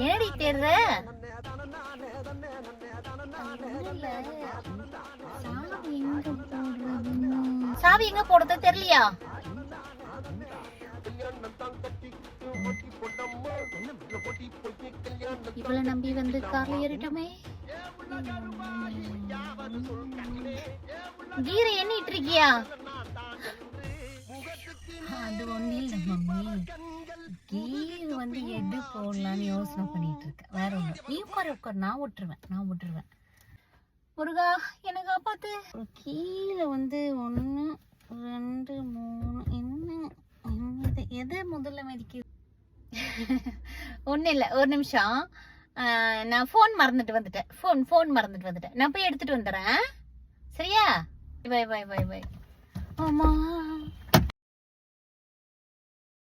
ஏடி தேர்ற சாவி எங்க போடுறது தெரியலையா? இவளை நம்பி வந்து கார்ல ஏறிட்டோமே. கீரை எண்ணிட்டு இருக்கியா? அது ஒண்ணு இல்ல மம்மி, கீர் வந்து எது போடலான்னு யோசனை பண்ணிட்டு இருக்கேன். வேற ஒண்ணு. நீ உட்கார், நான் விட்டுருவேன். முருகா எனக்கு காப்பாத்து. கீழே வந்து 1 2 3 என்ன எது முதல்ல மதிக்குது? ஒன்றும் இல்லை, ஒரு நிமிஷம். நான் ஃபோன் மறந்துட்டு வந்துட்டேன். ஃபோன் மறந்துட்டு வந்துட்டேன். நான் போய் எடுத்துட்டு வந்துடுறேன். சரியா? பை. ஆமா